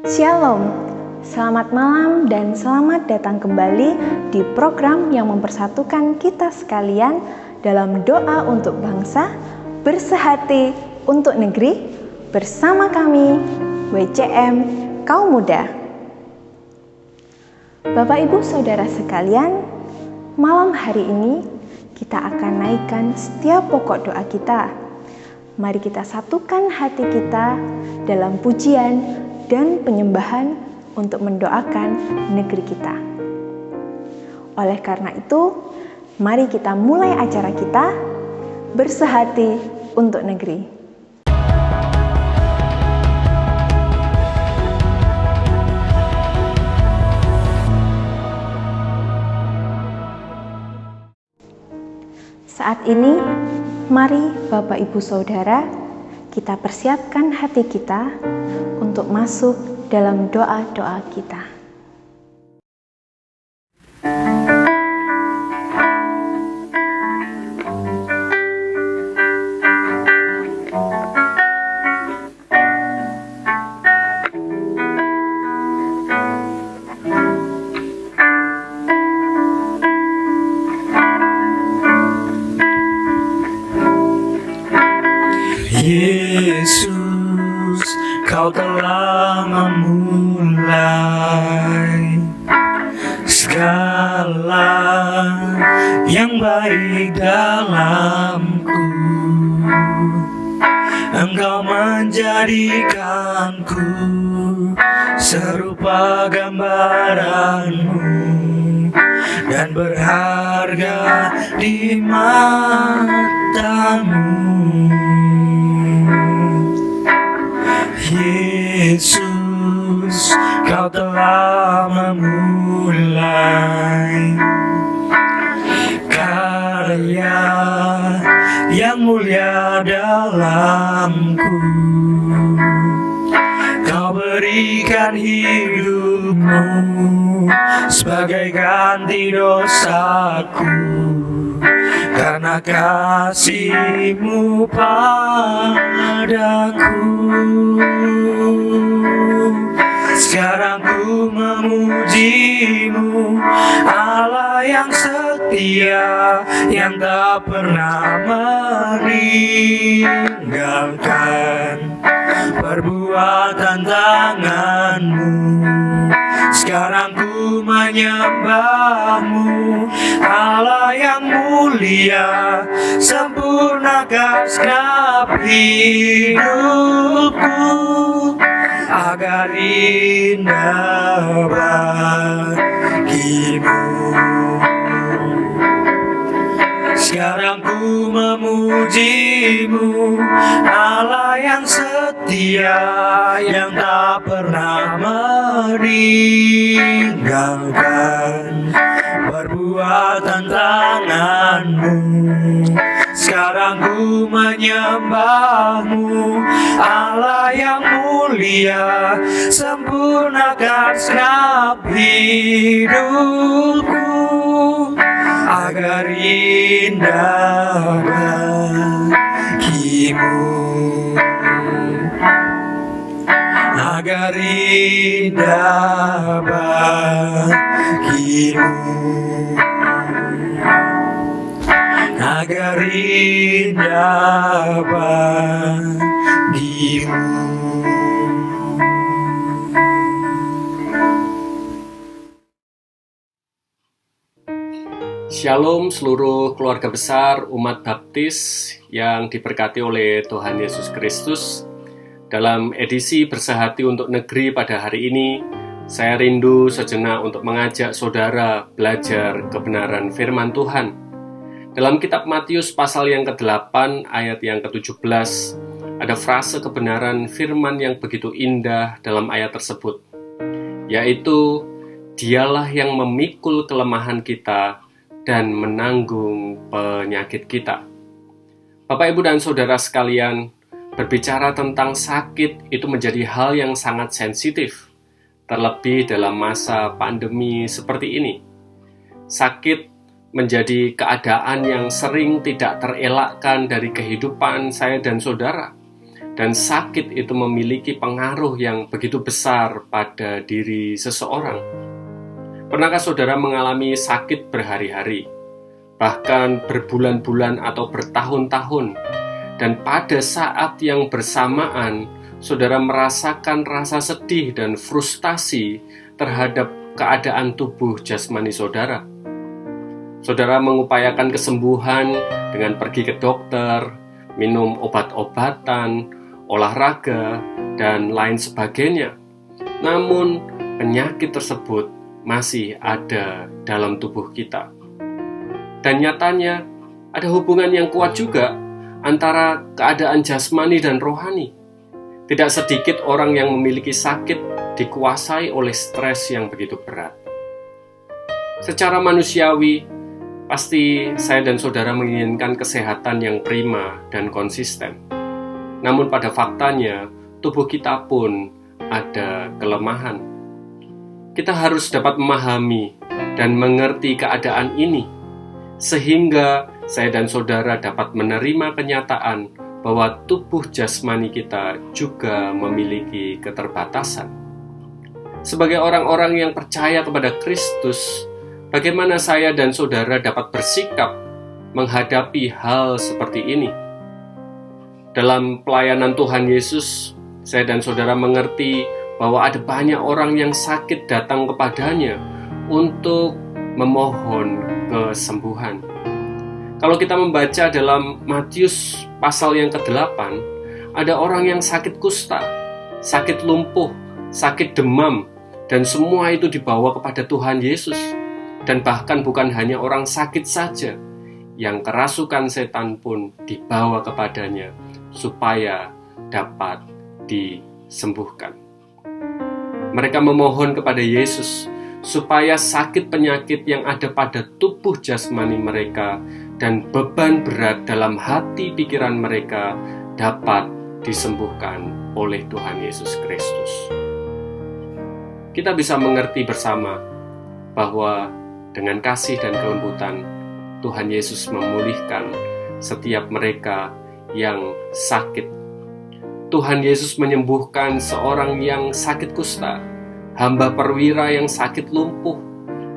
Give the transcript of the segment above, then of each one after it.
Shalom, selamat malam dan selamat datang kembali di program yang mempersatukan kita sekalian dalam doa untuk bangsa, bersehati untuk negeri, bersama kami, WCM Kaum Muda. Bapak Ibu Saudara sekalian, malam hari ini kita akan naikkan setiap pokok doa kita. Mari kita satukan hati kita dalam pujian dan penyembahan untuk mendoakan negeri kita. Oleh karena itu, mari kita mulai acara kita bersehati untuk negeri. Saat ini, mari Bapak Ibu Saudara, kita persiapkan hati kita untuk masuk dalam doa-doa kita. Yesus, Kau telah memulai segala yang baik dalamku. Engkau menjadikanku serupa gambaran-Mu dan berharga di mata-Mu. Yesus, Kau telah memulai karya yang mulia dalamku. Kau berikan hidup-Mu sebagai ganti dosaku, karena kasih-Mu padaku. Sekarang ku memuji-Mu, Allah yang setia, yang tak pernah meninggalkan perbuatan tangan-Mu. Sekarang ku menyembah-Mu, Allah yang mulia, sempurnakan segenap hidupku agar indah bagi-Mu. Sekarang ku memuji-Mu, Allah yang setia, yang tak pernah meninggalkan perbuatan tangan-Mu. Sekarang ku menyembah-Mu, Allah yang mulia, sempurnakan segenap hidupku agar indah bagi-Mu, agar indah bagi-Mu, agar indah bagi-Mu. Shalom seluruh keluarga besar umat baptis yang diberkati oleh Tuhan Yesus Kristus. Dalam edisi Bersehati untuk Negeri pada hari ini, saya rindu sejenak untuk mengajak saudara belajar kebenaran firman Tuhan. Dalam kitab Matius pasal yang ke-8 ayat yang ke-17, ada frase kebenaran firman yang begitu indah dalam ayat tersebut, yaitu, Dialah yang memikul kelemahan kita dan menanggung penyakit kita. Bapak, Ibu, dan saudara sekalian, berbicara tentang sakit itu menjadi hal yang sangat sensitif, terlebih dalam masa pandemi seperti ini. Sakit menjadi keadaan yang sering tidak terelakkan dari kehidupan saya dan saudara. dan sakit itu memiliki pengaruh yang begitu besar pada diri seseorang. Pernahkah saudara mengalami sakit berhari-hari, bahkan berbulan-bulan atau bertahun-tahun, dan pada saat yang bersamaan saudara merasakan rasa sedih dan frustasi terhadap keadaan tubuh jasmani saudara? Saudara mengupayakan kesembuhan dengan pergi ke dokter, minum obat-obatan, olahraga, dan lain sebagainya. Namun, penyakit tersebut masih ada dalam tubuh kita. Dan nyatanya, ada hubungan yang kuat juga antara keadaan jasmani dan rohani. Tidak sedikit orang yang memiliki sakit dikuasai oleh stres yang begitu berat. Secara manusiawi, pasti saya dan saudara menginginkan kesehatan yang prima dan konsisten. Namun pada faktanya, tubuh kita pun ada kelemahan. Kita harus dapat memahami dan mengerti keadaan ini, sehingga saya dan saudara dapat menerima kenyataan bahwa tubuh jasmani kita juga memiliki keterbatasan. Sebagai orang-orang yang percaya kepada Kristus, bagaimana saya dan saudara dapat bersikap menghadapi hal seperti ini? Dalam pelayanan Tuhan Yesus, saya dan saudara mengerti bahwa ada banyak orang yang sakit datang kepadanya untuk memohon kesembuhan. Kalau kita membaca dalam Matius pasal yang ke-8, ada orang yang sakit kusta, sakit lumpuh, sakit demam, dan semua itu dibawa kepada Tuhan Yesus. Dan bahkan bukan hanya orang sakit saja, yang kerasukan setan pun dibawa kepadanya supaya dapat disembuhkan. Mereka memohon kepada Yesus supaya sakit penyakit yang ada pada tubuh jasmani mereka dan beban berat dalam hati pikiran mereka dapat disembuhkan oleh Tuhan Yesus Kristus. Kita bisa mengerti bersama bahwa dengan kasih dan kelembutan, Tuhan Yesus memulihkan setiap mereka yang sakit. Tuhan Yesus menyembuhkan seorang yang sakit kusta, hamba perwira yang sakit lumpuh,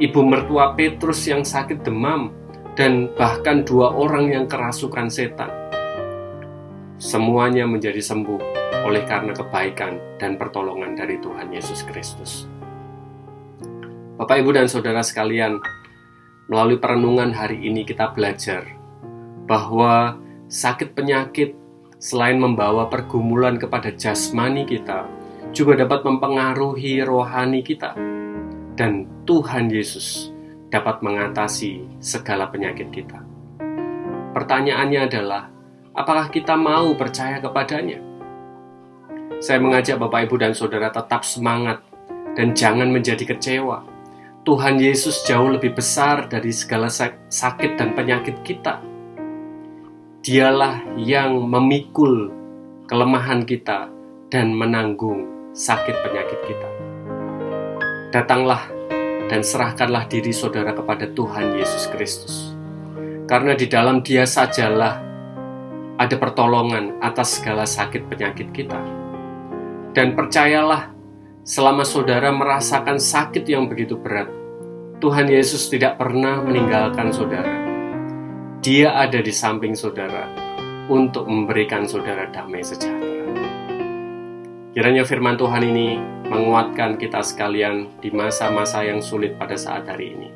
ibu mertua Petrus yang sakit demam, dan bahkan 2 orang yang kerasukan setan. Semuanya menjadi sembuh oleh karena kebaikan dan pertolongan dari Tuhan Yesus Kristus. Bapak, Ibu, dan Saudara sekalian, melalui perenungan hari ini kita belajar bahwa sakit penyakit selain membawa pergumulan kepada jasmani kita, juga dapat mempengaruhi rohani kita. Dan Tuhan Yesus dapat mengatasi segala penyakit kita. Pertanyaannya adalah, apakah kita mau percaya kepadanya? Saya mengajak Bapak, Ibu, dan Saudara tetap semangat dan jangan menjadi kecewa. Tuhan Yesus jauh lebih besar dari segala sakit dan penyakit kita. Dialah yang memikul kelemahan kita dan menanggung sakit penyakit kita. Datanglah dan serahkanlah diri saudara kepada Tuhan Yesus Kristus. Karena di dalam Dia sajalah ada pertolongan atas segala sakit penyakit kita. Dan percayalah, selama saudara merasakan sakit yang begitu berat, Tuhan Yesus tidak pernah meninggalkan saudara. Dia ada di samping saudara untuk memberikan saudara damai sejahtera. Kiranya firman Tuhan ini menguatkan kita sekalian di masa-masa yang sulit pada saat hari ini.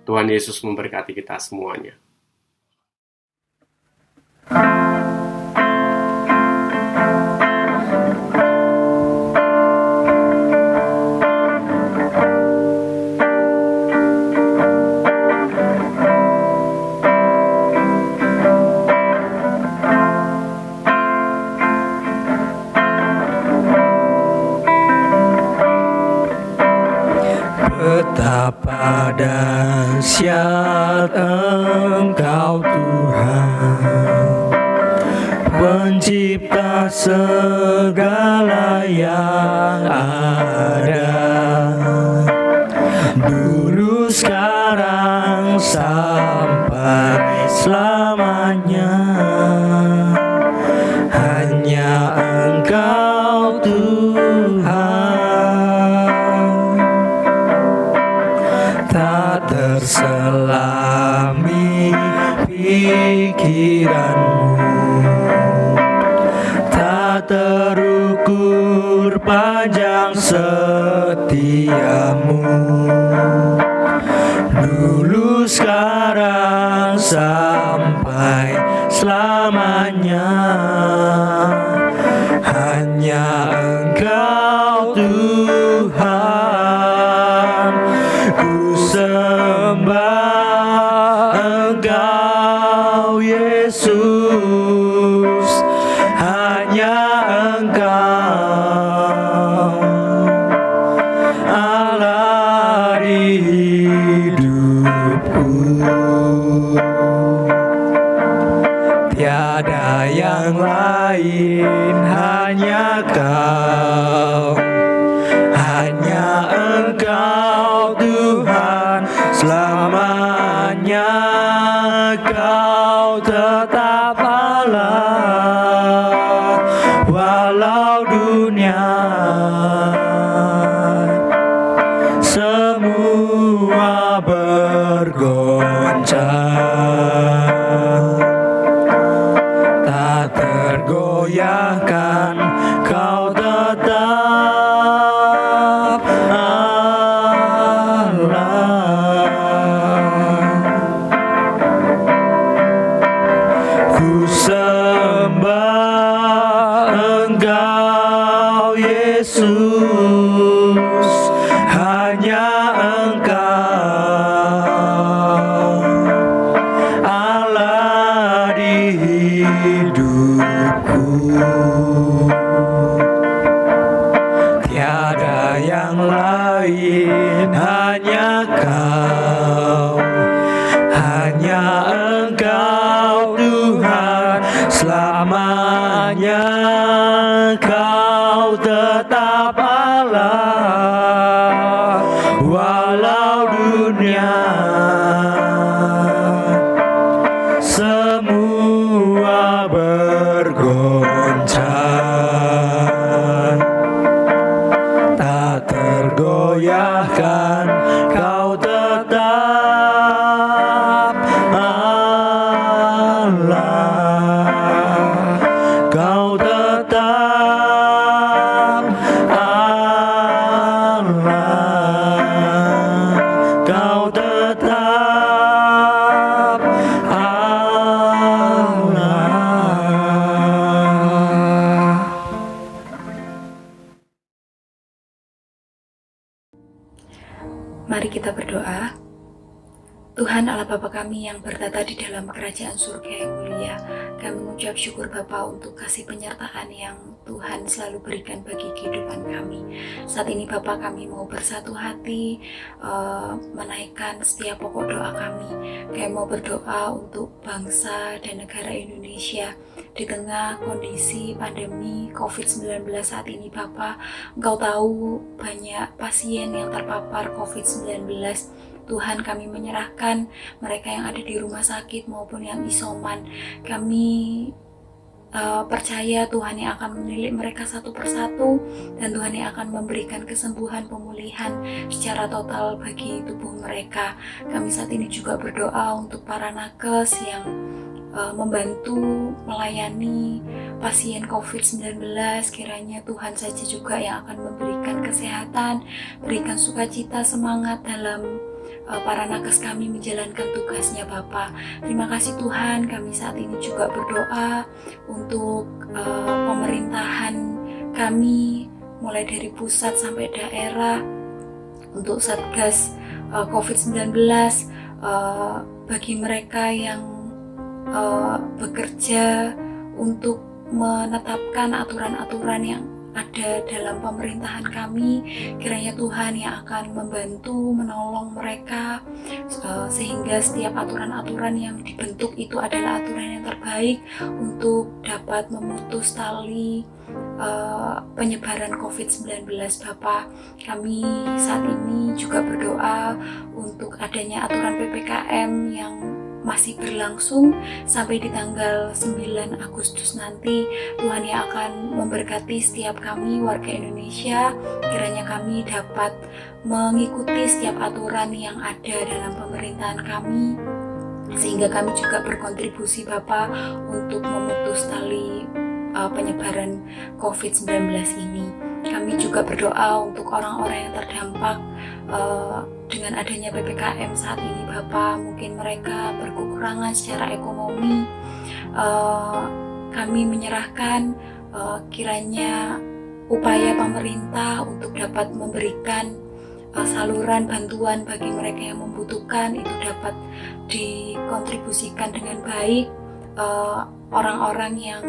Tuhan Yesus memberkati kita semuanya. Betapa dahsyat Engkau Tuhan, pencipta segala yang ada, dulu, sekarang, sampai selamanya. Hanya pikiranmu, tak terukur panjang setiamu. Dulu, sekarang, sampai selamanya, hanya Engkau Tuhan. Ku sembah Engkau Yesus, hanya Engkau Allah di hidupku. Tiada yang lain, hanya Kau, hanya Engkau Tuhan. Selamanya Kau tetap Allah, walau dunia semua bergoncang, tak tergoyahkan Kau tetap Allah. Ku sembah Engkau Yesus, hanya Engkau Allah di hidupku. Tiada yang lain, hanya Kau, hanya Engkau Tuhan. Selamanya Kau tetap Allah, walau dunia semua bergoncang, tak tergoyahkan Kau tetap Allah, Kau tetap Allah, Kau tetap Allah. Mari kita berdoa. Tuhan Allah Bapa kami yang bertata di dalam kerajaan surga yang mulia, kami mengucap syukur Bapa untuk kasih penyertaan yang Tuhan selalu berikan bagi kehidupan kami. Saat ini Bapa kami mau bersatu hati menaikkan setiap pokok doa kami. Kami mau berdoa untuk bangsa dan negara Indonesia di tengah kondisi pandemi COVID-19 saat ini Bapa. Engkau tahu banyak pasien yang terpapar COVID-19. Tuhan, kami menyerahkan mereka yang ada di rumah sakit maupun yang isoman. Kami percaya Tuhan yang akan menilik mereka satu persatu, dan Tuhan yang akan memberikan kesembuhan, pemulihan secara total bagi tubuh mereka. Kami saat ini juga berdoa untuk para nakes yang membantu melayani pasien COVID-19. Kiranya Tuhan saja juga yang akan memberikan kesehatan, berikan sukacita, semangat dalam para nakes kami menjalankan tugasnya Bapa. Terima kasih Tuhan. Kami saat ini juga berdoa untuk pemerintahan kami, mulai dari pusat sampai daerah, untuk Satgas COVID-19, bagi mereka yang bekerja untuk menetapkan aturan-aturan yang ada dalam pemerintahan kami. Kiranya Tuhan yang akan membantu, menolong mereka, sehingga setiap aturan-aturan yang dibentuk itu adalah aturan yang terbaik untuk dapat memutus tali penyebaran COVID-19 Bapa. Kami saat ini juga berdoa untuk adanya aturan PPKM yang masih berlangsung sampai di tanggal 9 Agustus nanti. Tuhan yang akan memberkati setiap kami warga Indonesia. Kiranya kami dapat mengikuti setiap aturan yang ada dalam pemerintahan kami. sehingga kami juga berkontribusi Bapa untuk memutus tali penyebaran COVID-19 ini. Kami juga berdoa untuk orang-orang yang terdampak dengan adanya PPKM saat ini Bapa. Mungkin mereka berkekurangan secara ekonomi. Kami menyerahkan kiranya upaya pemerintah untuk dapat memberikan saluran bantuan bagi mereka yang membutuhkan itu dapat dikontribusikan dengan baik. Orang-orang yang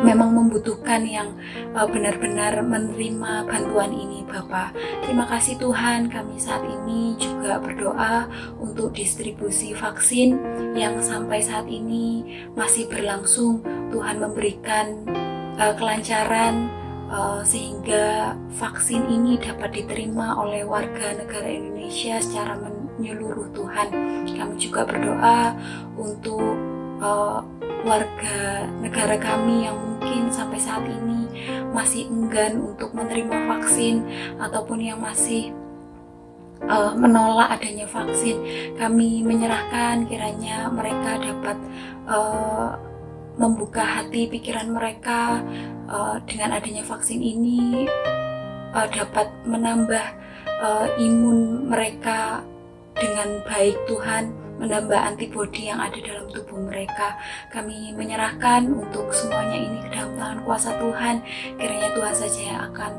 memang membutuhkan yang benar-benar menerima bantuan ini Bapak. Terima kasih Tuhan, kami saat ini juga berdoa untuk distribusi vaksin yang sampai saat ini masih berlangsung. Tuhan memberikan kelancaran sehingga vaksin ini dapat diterima oleh warga negara Indonesia secara menyeluruh Tuhan. Kami juga berdoa untuk warga negara kami yang mungkin sampai saat ini masih enggan untuk menerima vaksin ataupun yang masih menolak adanya vaksin. Kami menyerahkan kiranya mereka dapat membuka hati pikiran mereka dengan adanya vaksin ini dapat menambah imun mereka dengan baik Tuhan, menambah antibodi yang ada dalam tubuh mereka. Kami menyerahkan untuk semuanya ini ke dalam tangan kuasa Tuhan. Kiranya Tuhan saja yang akan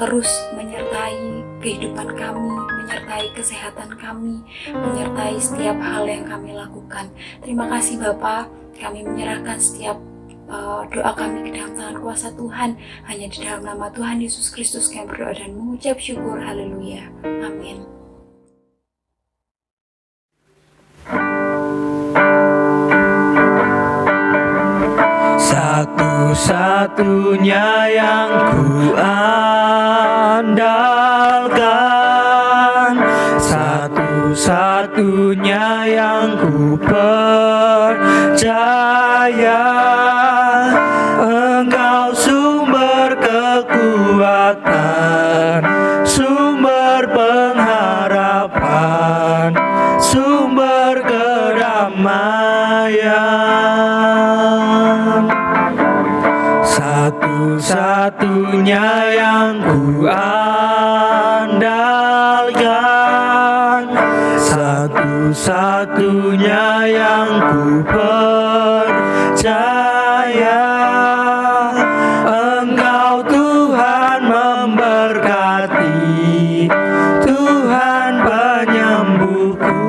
terus menyertai kehidupan kami, menyertai kesehatan kami, menyertai setiap hal yang kami lakukan. Terima kasih Bapa, kami menyerahkan setiap doa kami ke dalam tangan kuasa Tuhan. Hanya di dalam nama Tuhan Yesus Kristus kami berdoa dan mengucap syukur. Haleluya. Amin. Satu-satunya yang ku andalkan, satu-satunya yang ku percaya, Engkau sumber kekuatan, sumber pengharapan, sumber kedamaian. Satu-satunya yang ku andalkan, satu-satunya yang ku percaya, Engkau Tuhan memberkati, Tuhan penyembuhku,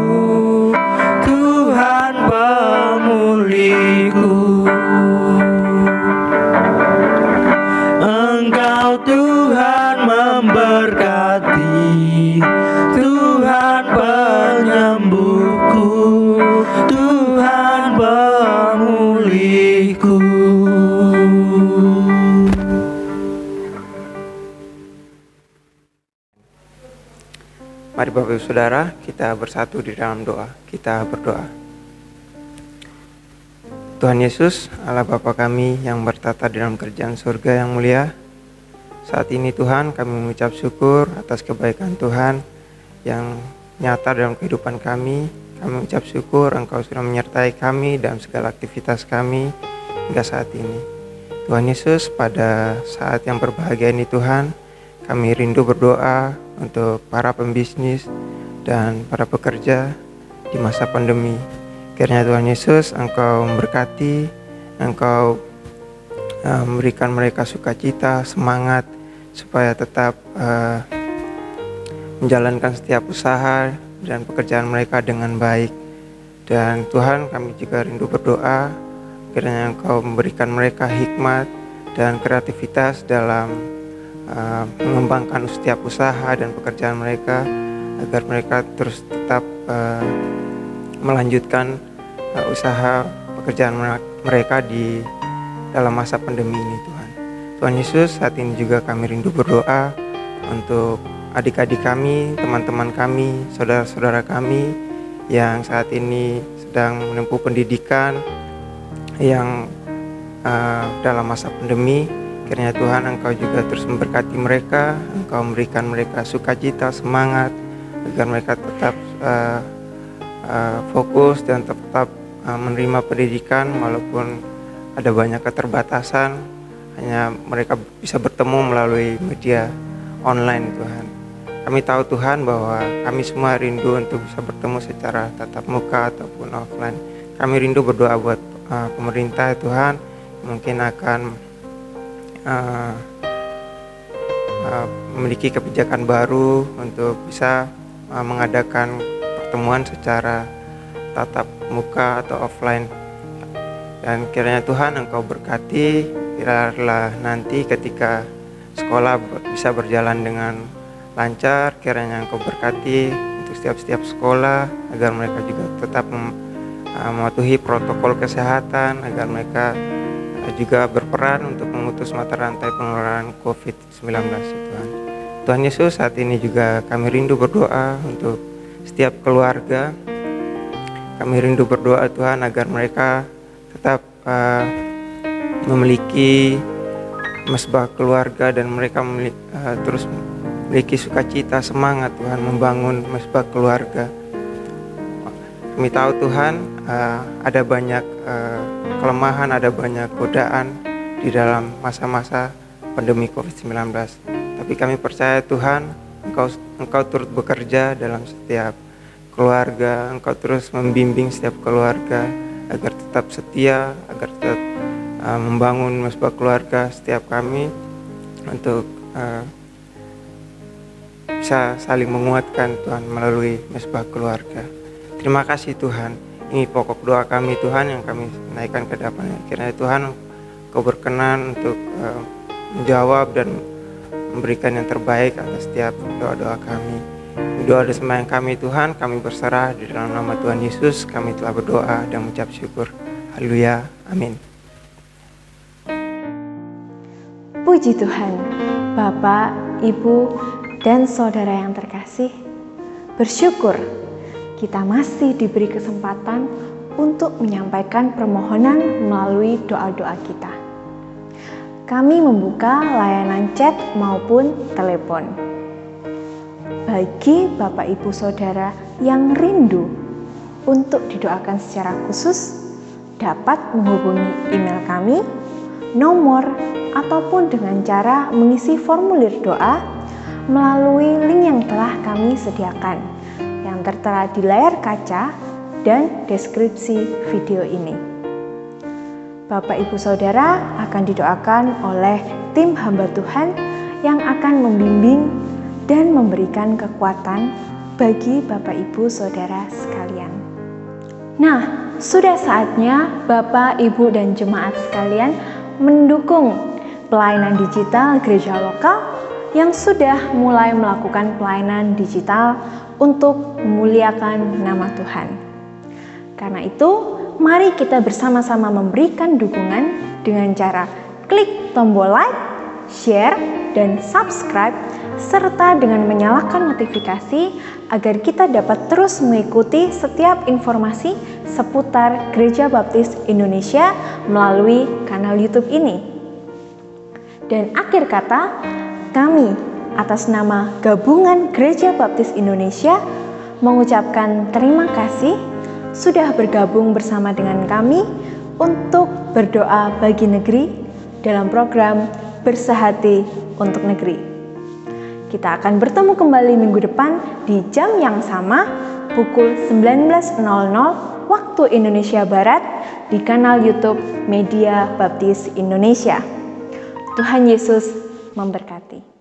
Tuhan pemulihku. Engkau Tuhan memberkati, Tuhan penyembuhku, Tuhan pemulihku. Mari Bapak Ibu Saudara, kita bersatu di dalam doa. Kita berdoa. Tuhan Yesus, Allah Bapa kami yang bertata di dalam kerajaan surga yang mulia, saat ini Tuhan kami mengucap syukur atas kebaikan Tuhan yang nyata dalam kehidupan kami. Kami mengucap syukur Engkau sudah menyertai kami dalam segala aktivitas kami hingga saat ini. Tuhan Yesus, pada saat yang berbahagia ini Tuhan, kami rindu berdoa untuk para pembisnis dan para pekerja di masa pandemi. Kiranya Tuhan Yesus Engkau memberkati, Engkau memberikan mereka sukacita, semangat, supaya tetap menjalankan setiap usaha dan pekerjaan mereka dengan baik. Dan Tuhan, kami juga rindu berdoa, kiranya Engkau memberikan mereka hikmat dan kreativitas dalam mengembangkan setiap usaha dan pekerjaan mereka, agar mereka terus tetap melanjutkan usaha pekerjaan mereka di dalam masa pandemi ini Tuhan. Tuhan Yesus, saat ini juga kami rindu berdoa untuk adik-adik kami, teman-teman kami, saudara-saudara kami yang saat ini sedang menempuh pendidikan yang dalam masa pandemi. Kiranya Tuhan Engkau juga terus memberkati mereka, Engkau memberikan mereka sukacita, semangat, agar mereka tetap fokus dan tetap menerima pendidikan walaupun ada banyak keterbatasan, hanya mereka bisa bertemu melalui media online Tuhan. Kami tahu Tuhan bahwa kami semua rindu untuk bisa bertemu secara tatap muka ataupun offline. Kami rindu berdoa buat pemerintah Tuhan, mungkin akan memiliki kebijakan baru untuk bisa mengadakan pertemuan secara tatap muka atau offline. Dan kiranya Tuhan Engkau berkati, biarlah nanti ketika sekolah bisa berjalan dengan lancar, kiranya Engkau berkati untuk setiap sekolah agar mereka juga tetap mematuhi protokol kesehatan, agar mereka juga berperan untuk memutus mata rantai penularan COVID-19 Tuhan. Tuhan Yesus, saat ini juga kami rindu berdoa untuk setiap keluarga. Kami rindu berdoa Tuhan agar mereka tetap memiliki mesbah keluarga dan mereka terus memiliki sukacita, semangat Tuhan membangun mesbah keluarga. Kami tahu Tuhan ada banyak kelemahan, ada banyak godaan di dalam masa-masa pandemi COVID-19. Tapi kami percaya Tuhan, Engkau turut bekerja dalam setiap keluarga, Engkau terus membimbing setiap keluarga agar tetap setia, agar tetap membangun mesbah keluarga setiap kami untuk bisa saling menguatkan Tuhan melalui mesbah keluarga. Terima kasih Tuhan, ini pokok doa kami Tuhan yang kami naikkan ke depan. Kiranya Tuhan Kau berkenan untuk menjawab dan memberikan yang terbaik atas setiap doa-doa kami. Doa dan sembahyang kami Tuhan, kami berserah di dalam nama Tuhan Yesus. Kami telah berdoa dan mengucap syukur. Haleluya, amin. Puji Tuhan, Bapak, Ibu, dan saudara yang terkasih, bersyukur kita masih diberi kesempatan untuk menyampaikan permohonan melalui doa-doa kita. Kami membuka layanan chat maupun telepon. Bagi Bapak Ibu Saudara yang rindu untuk didoakan secara khusus, dapat menghubungi email kami, nomor, ataupun dengan cara mengisi formulir doa melalui link yang telah kami sediakan yang tertera di layar kaca dan deskripsi video ini. Bapak Ibu Saudara akan didoakan oleh tim hamba Tuhan yang akan membimbing dan memberikan kekuatan bagi Bapak Ibu Saudara sekalian. Nah, sudah saatnya Bapak, Ibu, dan jemaat sekalian mendukung pelayanan digital gereja lokal yang sudah mulai melakukan pelayanan digital untuk memuliakan nama Tuhan. Karena itu, mari kita bersama-sama memberikan dukungan dengan cara klik tombol like, share, dan subscribe, serta dengan menyalakan notifikasi agar kita dapat terus mengikuti setiap informasi seputar Gereja Baptis Indonesia melalui kanal YouTube ini. Dan akhir kata, kami atas nama Gabungan Gereja Baptis Indonesia mengucapkan terima kasih sudah bergabung bersama dengan kami untuk berdoa bagi negeri dalam program Bersehati untuk Negeri. Kita akan bertemu kembali minggu depan di jam yang sama pukul 19.00 waktu Indonesia Barat di kanal YouTube Media Baptis Indonesia. Tuhan Yesus memberkati.